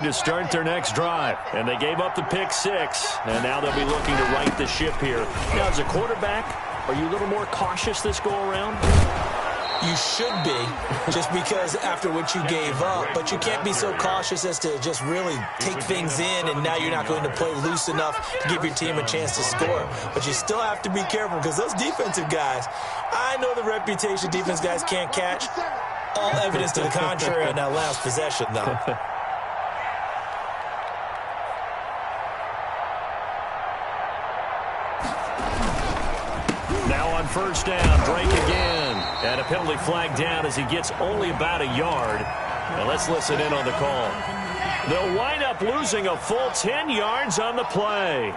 To start their next drive, and they gave up the pick six, and now they'll be looking to right the ship here. Now, as a quarterback, are you a little more cautious this go-around? You should be, just because after what you gave up, but you can't be so cautious as to just really take things in, and now you're not going to play loose enough to give your team a chance to score. But you still have to be careful, because those defensive guys, I know the reputation defense guys can't catch. All evidence to the contrary on that last possession, though. Now on first down, Drake again. And a penalty flag down as he gets only about a yard. Now let's listen in on the call. They'll wind up losing a full 10 yards on the play.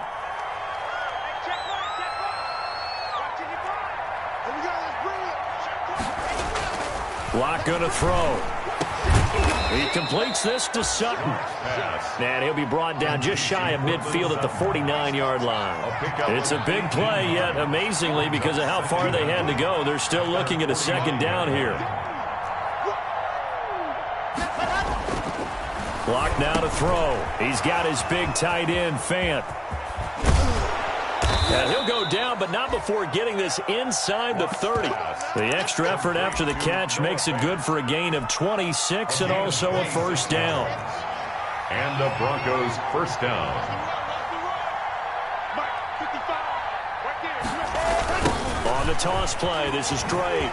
Locke going to throw. He completes this to Sutton. And he'll be brought down just shy of midfield at the 49-yard line. It's a big play, yet amazingly, because of how far they had to go, they're still looking at a second down here. Locke now to throw. He's got his big tight end, Fant. And he'll go down, but not before getting this inside the 30. The extra effort after the catch makes it good for a gain of 26 and also a first down. And the Broncos first down. On the toss play, this is Drake.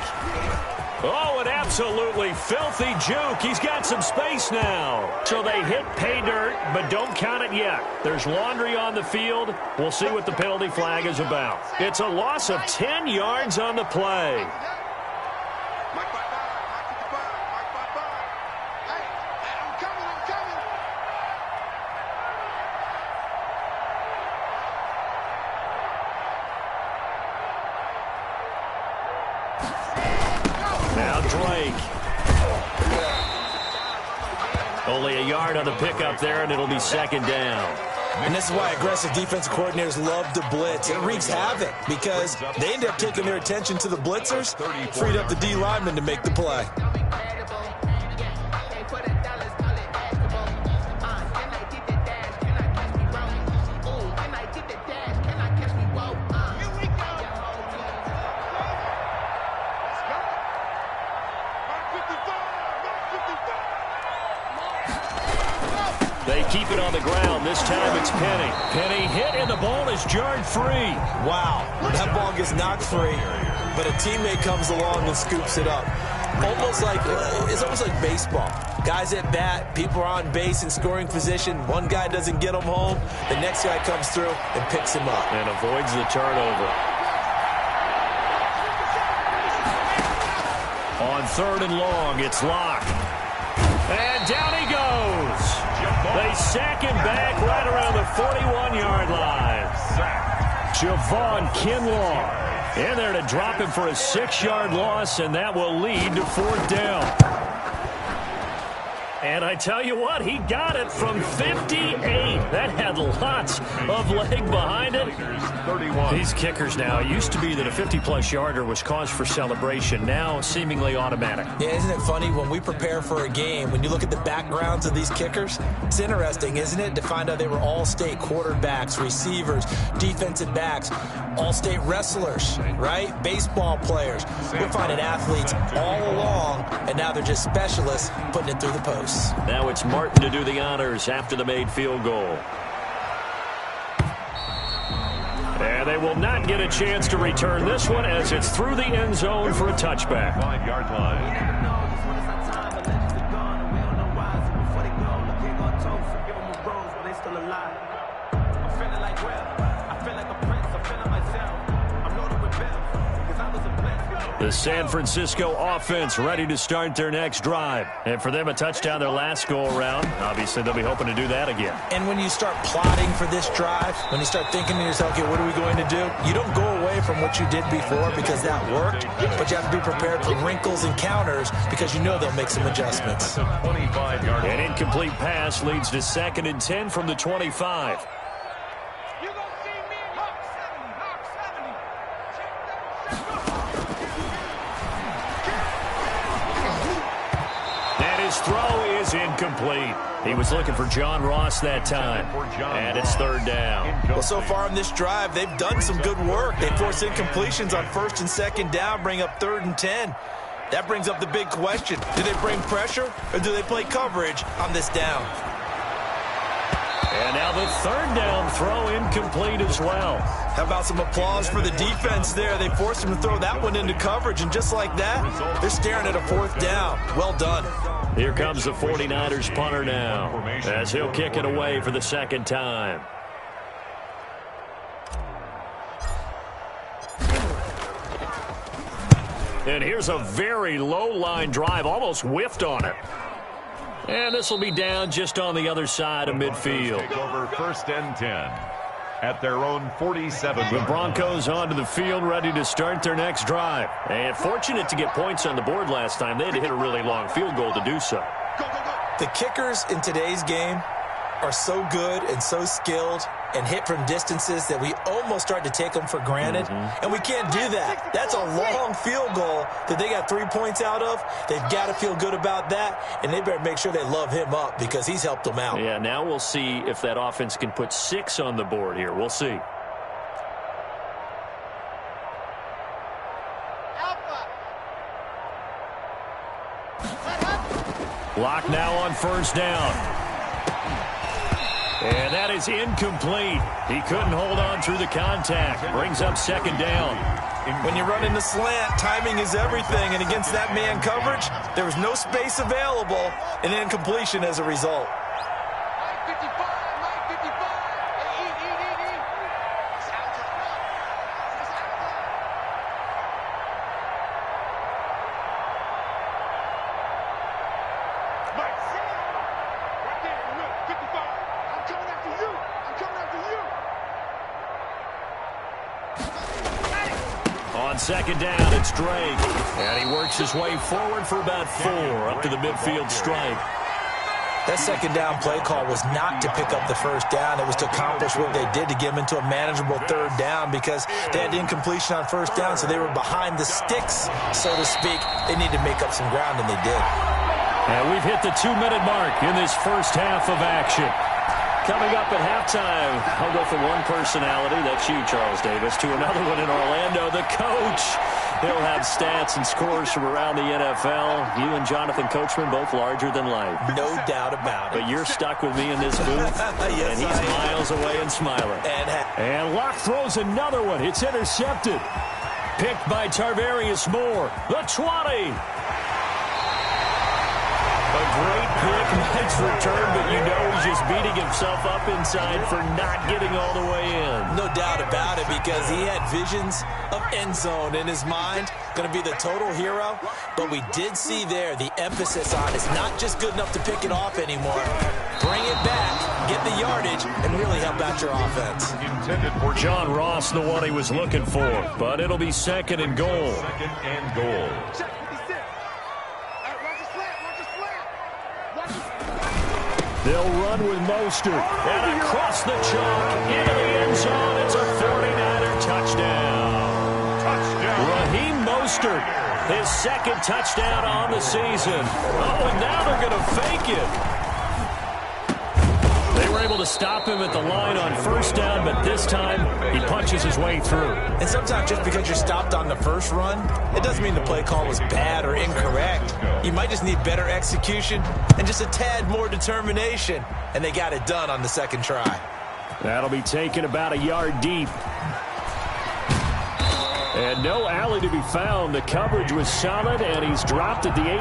Oh, an absolutely filthy juke. He's got some space now. So they hit pay dirt, but don't count it yet. There's laundry on the field. We'll see what the penalty flag is about. It's a loss of 10 yards on the play. Drake. Only a yard on the pickup there, and it'll be second down. And this is why aggressive defensive coordinators love to blitz. It wreaks havoc because they end up taking their attention to the blitzers, freed up the D lineman to make the play. They keep it on the ground. This time it's Penny. Penny hit, and the ball is jarred free. Wow, that ball gets knocked free, but a teammate comes along and scoops it up. It's almost like baseball. Guys at bat, people are on base in scoring position. One guy doesn't get him home. The next guy comes through and picks him up. And avoids the turnover. On third and long, it's Locke. And down he goes. They sack him back right around the 41-yard line. Javon Kinlaw in there to drop him for a 6-yard loss, and that will lead to fourth down. And I tell you what, he got it from 58. That had lots of leg behind it. 31. These kickers now, it used to be that a 50-plus yarder was cause for celebration. Now, seemingly automatic. Yeah, isn't it funny? When we prepare for a game, when you look at the backgrounds of these kickers, it's interesting, isn't it, to find out they were all-state quarterbacks, receivers, defensive backs, all-state wrestlers, right? Baseball players. We're finding athletes all along, and now they're just specialists putting it through the post. Now it's Martin to do the honors after the made field goal. And they will not get a chance to return this one as it's through the end zone for a touchback. 5-yard line. The San Francisco offense ready to start their next drive. And for them, a touchdown their last go-around. Obviously, they'll be hoping to do that again. And when you start plotting for this drive, when you start thinking to yourself, okay, what are we going to do? You don't go away from what you did before because that worked, but you have to be prepared for wrinkles and counters because you know they'll make some adjustments. An incomplete pass leads to 2nd and 10 from the 25. Throw is incomplete. He was looking for John Ross that time. And it's third down. Well, so far in this drive, they've done some good work. They forced incompletions on first and second down, bring up 3rd and 10. That brings up the big question. Do they bring pressure or do they play coverage on this down? And now the 3rd down throw incomplete as well. How about some applause for the defense there? They forced him to throw that one into coverage, and just like that, they're staring at a 4th down. Well done. Here comes the 49ers punter now, as he'll kick it away for the 2nd time. And here's a very low-line drive, almost whiffed on it. And this will be down just on the other side of midfield. Take over 1st and 10 at their own 47. The Broncos onto the field, ready to start their next drive. And fortunate to get points on the board last time. They had to hit a really long field goal to do so. The kickers in today's game are so good and so skilled and hit from distances that we almost start to take them for granted. And we can't do that. That's a long field goal that they got 3 points out of. They've got to feel good about that, and they better make sure they love him up because he's helped them out. Yeah, now we'll see if that offense can put 6 on the board here. We'll see. Lock now on 1st down. And that is incomplete. He couldn't hold on through the contact. Brings up 2nd down. When you run in the slant, timing is everything. And against that man coverage, there was no space available, and incompletion as a result. On 2nd down, it's Drake. And he works his way forward for about 4 up to the midfield stripe. That 2nd down play call was not to pick up the 1st down. It was to accomplish what they did to get them into a manageable 3rd down because they had incompletion on 1st down, so they were behind the sticks, so to speak. They need to make up some ground, and they did. And we've hit the 2-minute mark in this first half of action. Coming up at halftime, I'll go from one personality, that's you, Charles Davis, to another one in Orlando, the coach. He'll have stats and scores from around the NFL. You and Jonathan Coachman, both larger than life. No doubt about it. But you're stuck with me in this booth, yes, and he's miles away and smiling. And Locke throws another one. It's intercepted. Picked by Tarvarius Moore, the 20. A great pick, nice return, but you know he's just beating himself up inside for not getting all the way in. No doubt about it, because he had visions of end zone in his mind. Going to be the total hero, but we did see there the emphasis on it's not just good enough to pick it off anymore. Bring it back, get the yardage, and really help out your offense. Intended for John Ross, the one he was looking for, but it'll be 2nd and goal. 2nd and goal. They'll run with Mostert. And across the chalk, into the end zone. It's a 49er touchdown. Raheem Mostert, his 2nd touchdown on the season. Oh, and now they're going to fake it. They were able to stop him at the line on 1st down, but this time he punches his way through. And sometimes just because you're stopped on the first run, it doesn't mean the play call was bad or incorrect. You might just need better execution and just a tad more determination, and they got it done on the 2nd try. That'll be taken about a yard deep. And no alley to be found. The coverage was solid, and he's dropped at the 18.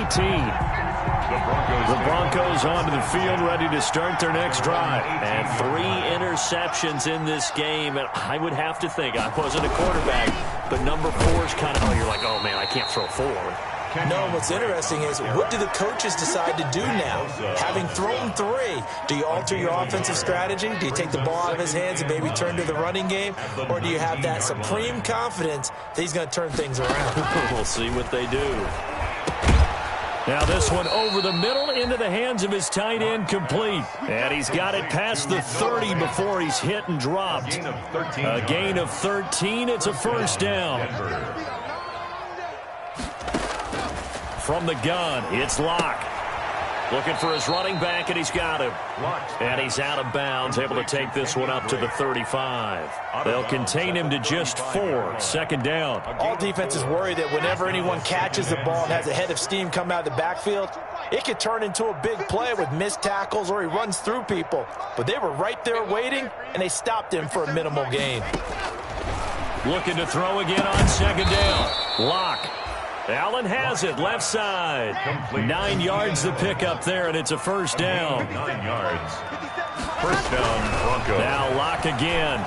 The Broncos onto the field, ready to start their next drive. And 3 interceptions in this game. And I would have to think, I wasn't a quarterback, but number 4 is kind of, you're like, oh, man, I can't throw 4. No, what's interesting is what do the coaches decide to do now? Having thrown 3, do you alter your offensive strategy? Do you take the ball out of his hands and maybe turn to the running game? Or do you have that supreme confidence that he's going to turn things around? We'll see what they do. Now this one over the middle into the hands of his tight end, complete. And he's got it past the 30 before he's hit and dropped. A gain of 13. It's a 1st down. From the gun, it's Locke. Looking for his running back, and he's got him. And he's out of bounds, able to take this one up to the 35. They'll contain him to just 4, second down. All defenses worry that whenever anyone catches the ball and has a head of steam come out of the backfield, it could turn into a big play with missed tackles or he runs through people. But they were right there waiting, and they stopped him for a minimal gain. Looking to throw again on second down. Lock. Allen has it, left side. 9 yards to pick up there, and it's a first down. 9 yards. First down, Broncos. Now Lock again.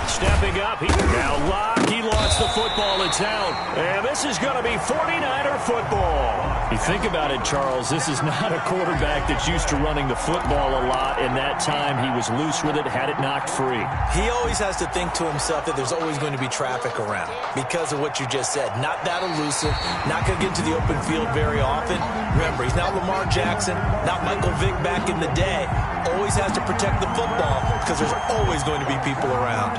Stepping up. Now Lock. He lost the football. It's out. And this is going to be 49er football. You think about it, Charles. This is not a quarterback that's used to running the football a lot. In that time, he was loose with it, had it knocked free. He always has to think to himself that there's always going to be traffic around because of what you just said. Not that elusive, not going to get to the open field very often. Remember, he's not Lamar Jackson, not Michael Vick back in the day. Always has to protect the football because there's always going to be people around.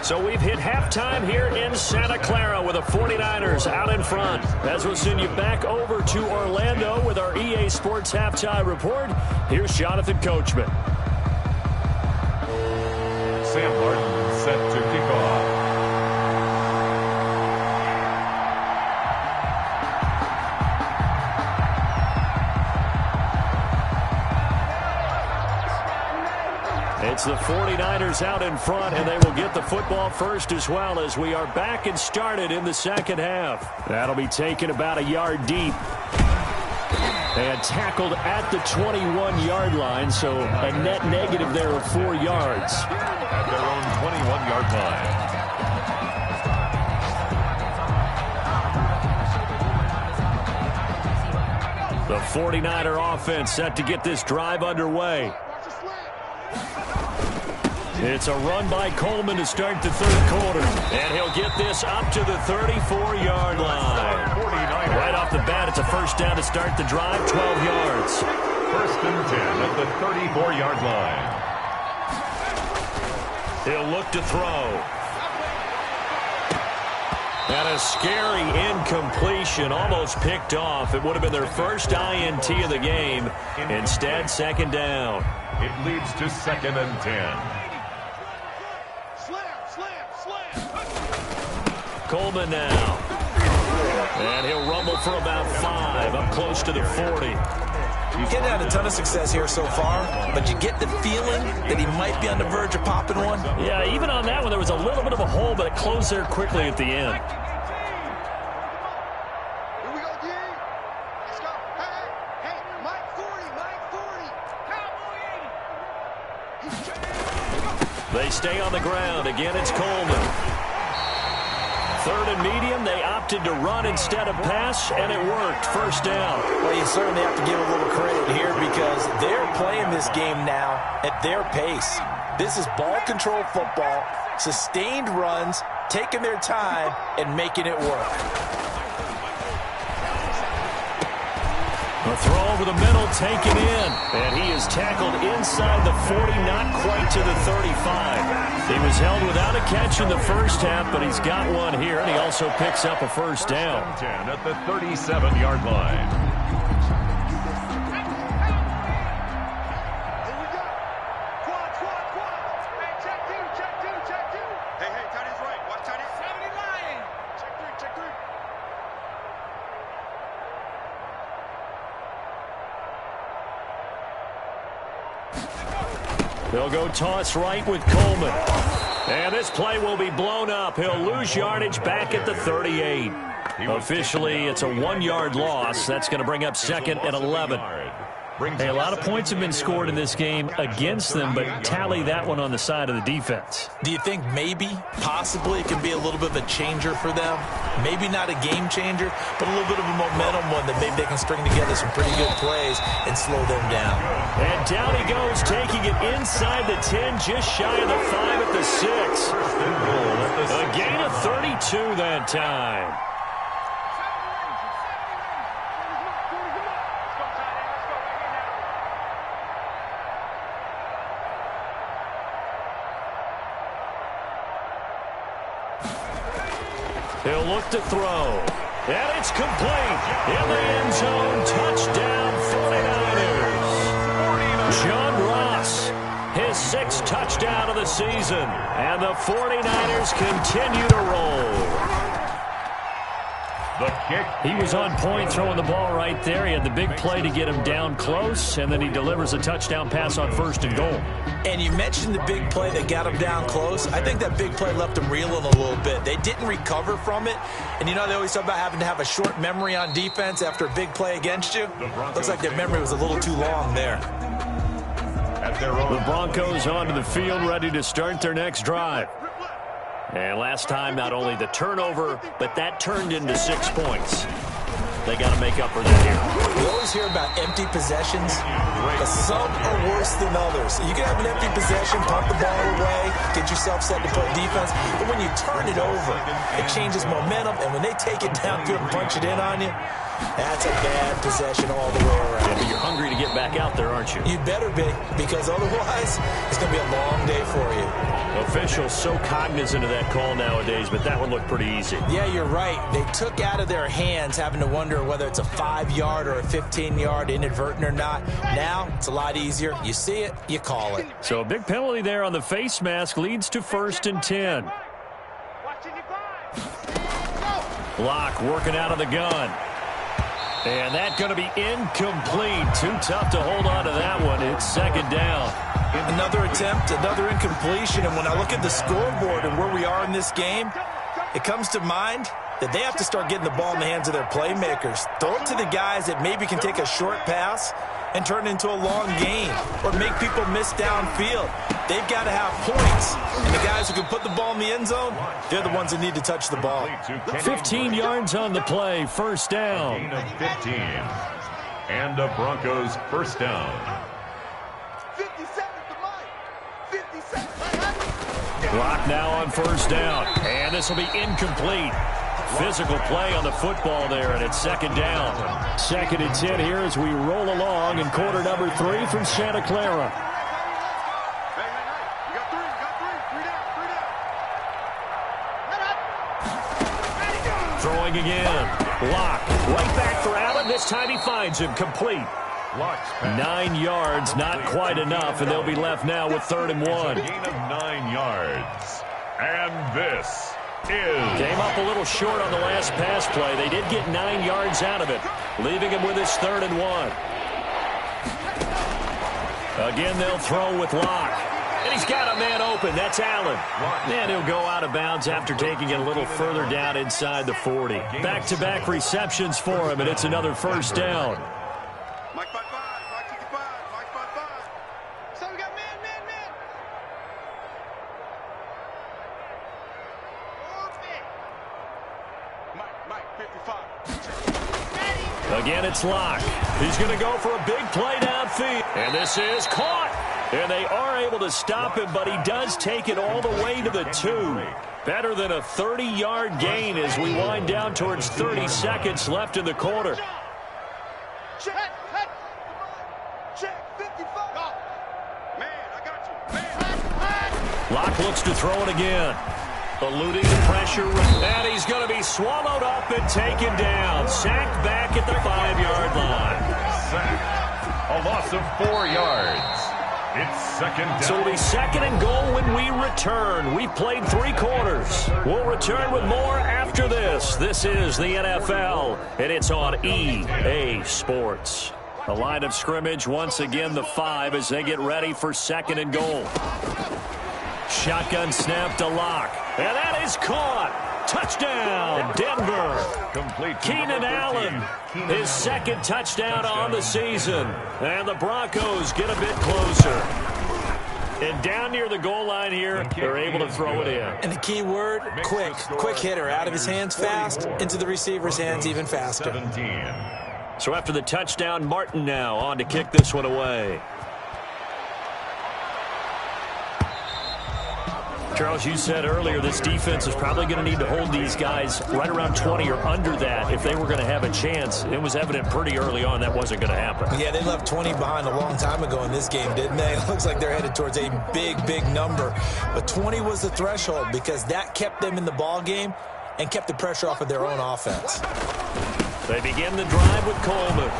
So we've hit halftime here in Santa Clara with the 49ers out in front. As we'll send you back over to Orlando with our EA Sports Halftime Report, here's Jonathan Coachman. Sam Martin set to kick off. It's the 49ers out in front, and they will get the football first as well as we are back and started in the second half. That'll be taken about a yard deep. And tackled at the 21-yard line, so a net negative there of 4 yards. At their own 21-yard line. The 49er offense set to get this drive underway. It's a run by Coleman to start the third quarter. And he'll get this up to the 34-yard line. Right off the bat, it's a first down to start the drive, 12 yards. First and 10 at the 34-yard line. He'll look to throw. And a scary incompletion, almost picked off. It would have been their first INT of the game. Instead, second down. It leads to second and 10. Coleman now. And he'll rumble for about 5, up close to the 40. He's getting had a ton of success here so far, but you get the feeling that he might be on the verge of popping one. Yeah, even on that one, there was a little bit of a hole, but it closed there quickly at the end. Here we go, D. Let's go. Hey, Mike 40, Mike 40. They stay on the ground. Again, it's Coleman. Third and medium, they opted to run instead of pass, and it worked. First down. Well, you certainly have to give a little credit here because they're playing this game now at their pace. This is ball control football, sustained runs, taking their time, and making it work. A throw over the middle, taken in. And he is tackled inside the 40, not quite to the 35. He was held without a catch in the first half, but he's got one here, and he also picks up a first down. 10 at the 37-yard line. They'll go toss right with Coleman. And this play will be blown up. He'll lose yardage back at the 38. Officially, it's a 1-yard loss. That's going to bring up second and 11. Hey, a lot of points have been scored in this game against them, but tally that one on the side of the defense. Do you think maybe, possibly, it can be a little bit of a changer for them? Maybe not a game changer, but a little bit of a momentum one that maybe they can string together some pretty good plays and slow them down. And down he goes, taking it inside the 10, just shy of the 5 at the 6. A gain of 32 that time. He'll look to throw. And it's complete. In the end zone. Touchdown 49ers. John Ross, his 6th touchdown of the season. And the 49ers continue to roll. The kick. He was on point throwing the ball right there. He had the big play to get him down close, and then he delivers a touchdown pass on 1st and goal. And you mentioned the big play that got him down close. I think that big play left him reeling a little bit. They didn't recover from it. And you know, they always talk about having to have a short memory on defense after a big play against you. Looks like their memory was a little too long there. The Broncos onto the field, ready to start their next drive. And last time, not only the turnover, but that turned into 6 points. They got to make up for that here. We always hear about empty possessions, but some are worse than others. You can have an empty possession, pump the ball away, get yourself set to play defense, but when you turn it over, it changes momentum, and when they take it downfield and punch it in on you, that's a bad possession all the way around. Yeah, but you're hungry to get back out there, aren't you? You better be, because otherwise, it's going to be a long day for you. Officials so cognizant of that call nowadays, but that one looked pretty easy. Yeah, you're right. They took out of their hands having to wonder whether it's a 5-yard or a 15-yard, inadvertent or not. Now, it's a lot easier. You see it, you call it. So a big penalty there on the face mask leads to 1st and 10. Block working out of the gun. And that's going to be incomplete. Too tough to hold on to that one. It's 2nd down. Another attempt, another incompletion. And when I look at the scoreboard and where we are in this game, it comes to mind that they have to start getting the ball in the hands of their playmakers. Throw it to the guys that maybe can take a short pass and turn it into a long gain or make people miss downfield. They've got to have points. And the guys who can put the ball in the end zone, they're the ones that need to touch the ball. 15 yards on the play, 1st down. 15. And the Broncos 1st down. 50 seconds to line. 50 seconds. Clock now on 1st down. And this will be incomplete. Physical play on the football there, and it's 2nd down. 2nd and 10 here as we roll along in quarter number 3 from Santa Clara. Hey, you got 3. You got 3. 3 down. 3 down. Throwing again. Block. Right back for Allen. This time he finds him. Complete. 9 yards, not quite enough, and they'll be left now with 3rd and 1. Gain of 9 yards. And this is... Came up a little short on the last pass play. They did get 9 yards out of it, leaving him with his 3rd and 1. Again, they'll throw with Locke. And he's got a man open. That's Allen. And he'll go out of bounds after taking it a little further down inside the 40. Back-to-back receptions for him, and it's another 1st down. Mike 5-5. Mike 55. Mike 5-5. So we got man. Mike 55. Again, it's Locke. He's going to go for a big play downfield. And this is caught. And they are able to stop him, but he does take it all the way to the 2. Better than a 30-yard gain as we wind down towards 30 seconds left in the quarter. Check 55. Go. Man, I got you. Man. Locke looks to throw it again. Eluding the pressure. And he's going to be swallowed up and taken down. Sacked back at the 5-yard line. Sack. A loss of 4 yards. It's 2nd down. So it'll be 2nd and goal when we return. We've played 3 quarters. We'll return with more after this. This is the NFL, and it's on EA Sports. The line of scrimmage, once again, the 5 as they get ready for 2nd and goal. Shotgun snap to Locke. And that is caught. Touchdown, Denver. Complete. Keenan Allen, his 2nd touchdown on the season. And the Broncos get a bit closer. And down near the goal line here, they're able to throw it in. And the key word, quick. Quick hitter. Out of his hands fast, into the receiver's hands even faster. 17. So after the touchdown, Martin now on to kick this one away. Charles, you said earlier this defense is probably going to need to hold these guys right around 20 or under that if they were going to have a chance. It was evident pretty early on that wasn't going to happen. Yeah, they left 20 behind a long time ago in this game, didn't they? It looks like they're headed towards a big, big number. But 20 was the threshold because that kept them in the ball game and kept the pressure off of their own offense. They begin the drive with Coleman.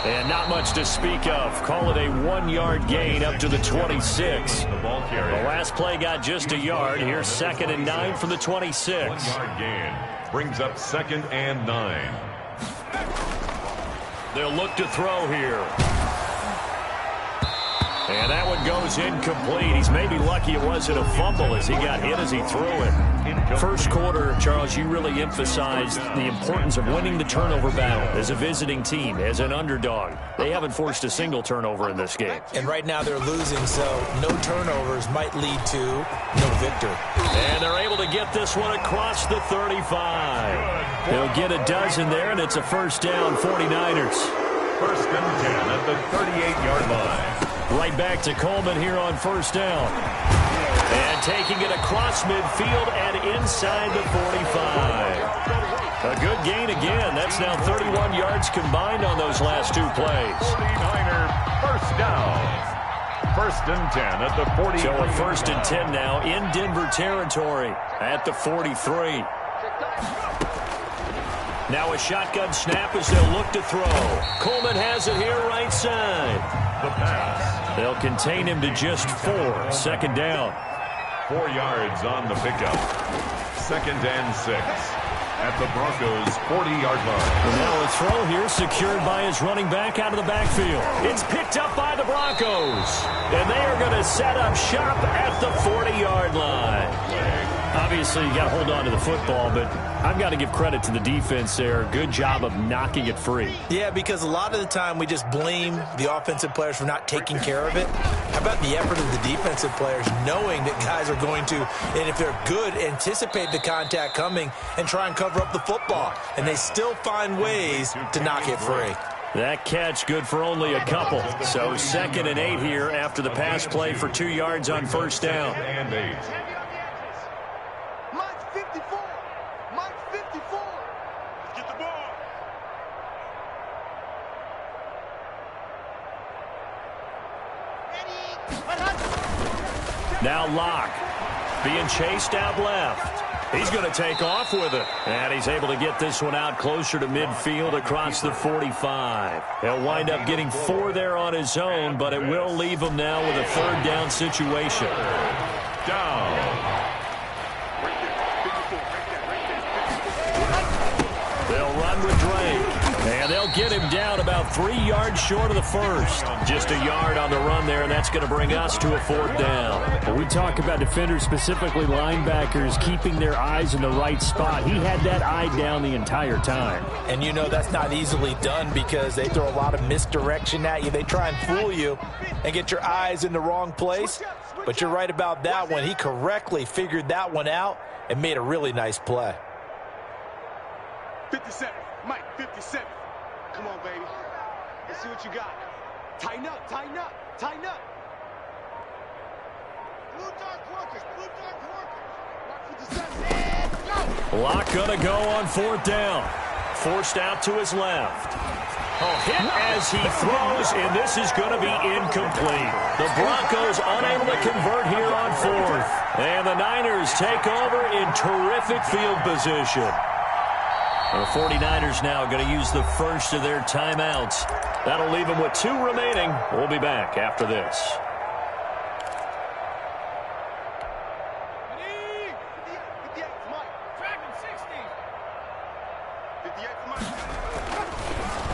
And not much to speak of. Call it a 1-yard gain up to the 26. The ball carrier. The last play got just a yard. Here's 2nd and 9 from the 26. 1-yard gain brings up 2nd and 9. They'll look to throw here. And that one goes incomplete. He's maybe lucky it wasn't a fumble as he got hit as he threw it. First quarter, Charles, you really emphasized the importance of winning the turnover battle as a visiting team, as an underdog. They haven't forced a single turnover in this game. And right now they're losing, so no turnovers might lead to no victory. And they're able to get this one across the 35. They'll get a dozen there, and it's a first down, 49ers. 1st and 10 at the 38-yard line. Right back to Coleman here on first down. And taking it across midfield and inside the 45. A good gain again. That's now 31 yards combined on those last 2 plays. 49er first down. 1st and 10 at the 40. So a 1st and 10 now in Denver territory at the 43. Now a shotgun snap as they'll look to throw. Coleman has it here right side. The pass. They'll contain him to just 4. 2nd down. 4 yards on the pickup. 2nd and 6 at the Broncos' 40-yard line. And now a throw here secured by his running back out of the backfield. It's picked up by the Broncos. And they are going to set up shop at the 40-yard line. Obviously, you got to hold on to the football, but I've got to give credit to the defense there. Good job of knocking it free. Yeah, because a lot of the time we just blame the offensive players for not taking care of it. How about the effort of the defensive players knowing that guys are going to, and if they're good, anticipate the contact coming and try and cover up the football. And they still find ways to knock it free. That catch good for only a couple. So 2nd and 8 here after the pass play for 2 yards on first down. And 8. Now Locke being chased out left. He's going to take off with it. And he's able to get this one out closer to midfield across the 45. He'll wind up getting 4 there on his own, but it will leave him now with a 3rd down situation. Down. They'll run with Drake. And they'll get him down about 3 yards short of the first. Just a yard on the run there, and that's going to bring us to a 4th down. When we talk about defenders, specifically linebackers, keeping their eyes in the right spot, he had that eye down the entire time. And you know that's not easily done because they throw a lot of misdirection at you. They try and fool you and get your eyes in the wrong place. But you're right about that one. He correctly figured that one out and made a really nice play. 57. Mike, 57. Come on, baby. Let's see what you got. Tighten up, tighten up, tighten up. Blue dark workers, blue dark workers. Mark 57. Go. Locke going to go on 4th down. Forced out to his left. Hit as he throws, and this is going to be incomplete. The Broncos unable to convert here on 4th. And the Niners take over in terrific field position. The 49ers now going to use the first of their timeouts. That'll leave them with 2 remaining. We'll be back after this.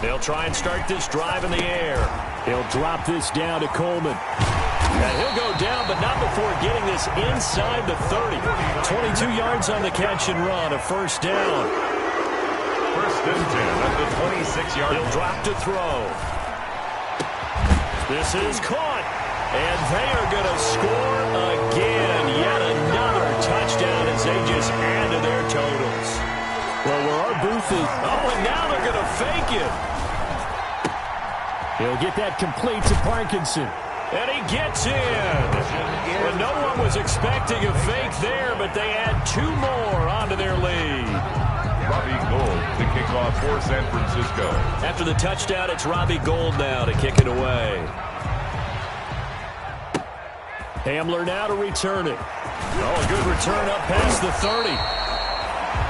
They'll try and start this drive in the air. He'll drop this down to Coleman. And he'll go down, but not before getting this inside the 30. 22 yards on the catch and run, a first down. 1st and 10 at the 26-yard line. He'll drop to throw. This is caught. And they are going to score again. Yet another touchdown as they just add to their totals. Well, where our booth is... Oh, and now they're going to fake it. He'll get that complete to Parkinson. And he gets in. And no one was expecting a fake there, but they add 2 more onto their lead. Robbie Gould to kick off for San Francisco. After the touchdown, it's Robbie Gould now to kick it away. Hamler now to return it. Oh, a good return up past the 30.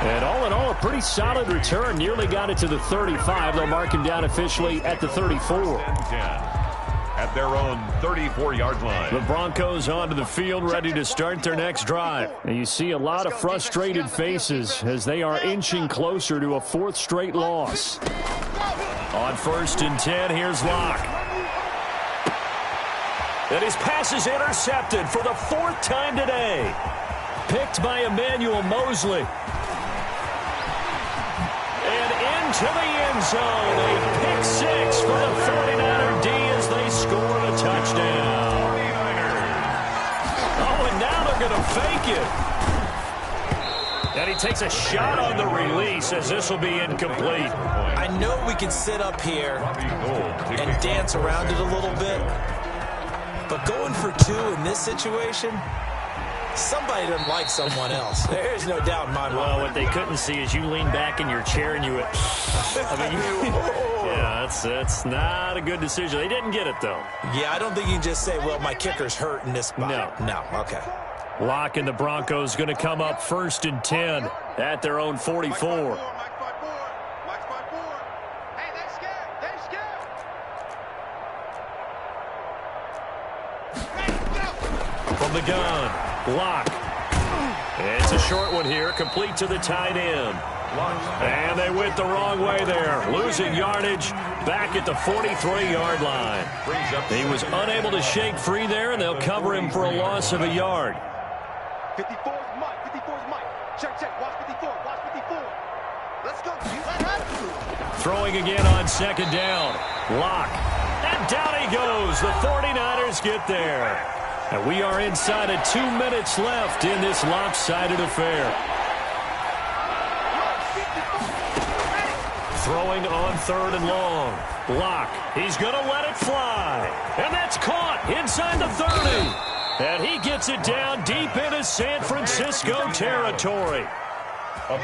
And all in all, a pretty solid return. Nearly got it to the 35. They'll mark him down officially at the 34. At their own 34-yard line. The Broncos onto the field, ready to start their next drive. And you see a lot of frustrated faces as they are inching closer to a fourth straight loss. On 1st and 10, here's Locke. And his pass is intercepted for the 4th time today. Picked by Emmanuel Mosley. And into the end zone. A pick 6 for the 49er D as they score a touchdown. Oh, and now they're going to fake it. And he takes a shot on the release as this will be incomplete. I know we can sit up here and dance around it a little bit, but going for 2 in this situation, somebody doesn't like someone else. There's no doubt in my mind. Well, what they couldn't see is you lean back in your chair and you went, yeah, that's not a good decision. They didn't get it, though. Yeah, I don't think you can just say, well, my kicker's hurt in this spot. No, okay. Locke and the Broncos going to come up 1st and 10 at their own 44. From the gun, Locke. It's a short one here, complete to the tight end. And they went the wrong way there, losing yardage back at the 43-yard line. He was unable to shake free there, and they'll cover him for a loss of a yard. 54 is Mike. 54 is Mike. Check. Watch 54. Watch 54. Let's go. Throwing again on 2nd down. Locke. And down he goes. The 49ers get there. And we are inside of 2 minutes left in this lopsided affair. Throwing on 3rd and long. Locke. He's going to let it fly. And that's caught inside the 30. And he gets it down deep into San Francisco territory. A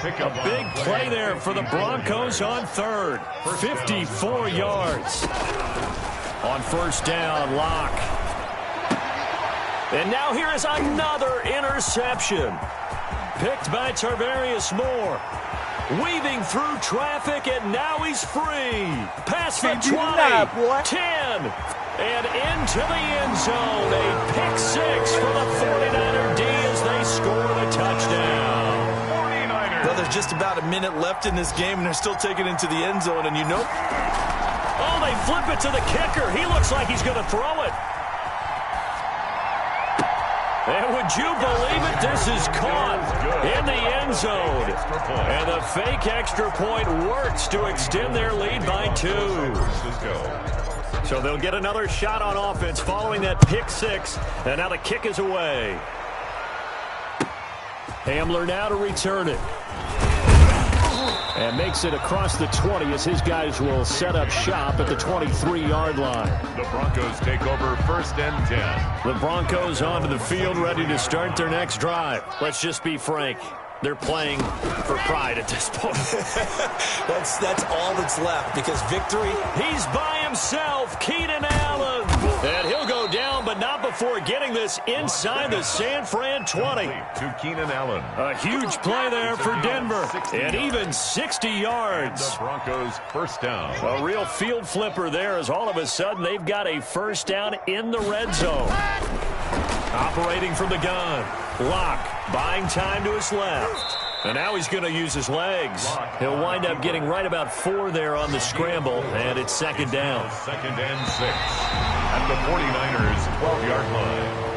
big play there for the Broncos on 3rd. 54 yards. On 1st down, Locke. And now here is another interception. Picked by Tarvarius Moore. Weaving through traffic, and now he's free. Past the 20, 10, and into the end zone. A pick 6 for the 49er D as they score the touchdown. Well, there's just about a minute left in this game, and they're still taking it into the end zone, and you know. Oh, they flip it to the kicker. He looks like he's going to throw it. And would you believe it? This is caught in the end zone. And the fake extra point works to extend their lead by 2. So they'll get another shot on offense following that pick 6. And now the kick is away. Hamler now to return it. And makes it across the 20 as his guys will set up shop at the 23-yard line. The Broncos take over 1st and 10. The Broncos onto the field ready to start their next drive. Let's just be frank. They're playing for pride at this point. That's all that's left because victory. He's by himself, Keenan Allen. And he'll go down, but not before getting this inside the San Fran 20. To Keenan Allen. A huge play there for Denver. And even 60 yards. The Broncos 1st down. A real field flipper there as all of a sudden they've got a 1st down in the red zone. Operating from the gun. Locke buying time to his left. And now he's going to use his legs. He'll wind up getting right about 4 there on the scramble, and it's 2nd down. 2nd and 6 at the 49ers' 12-yard line.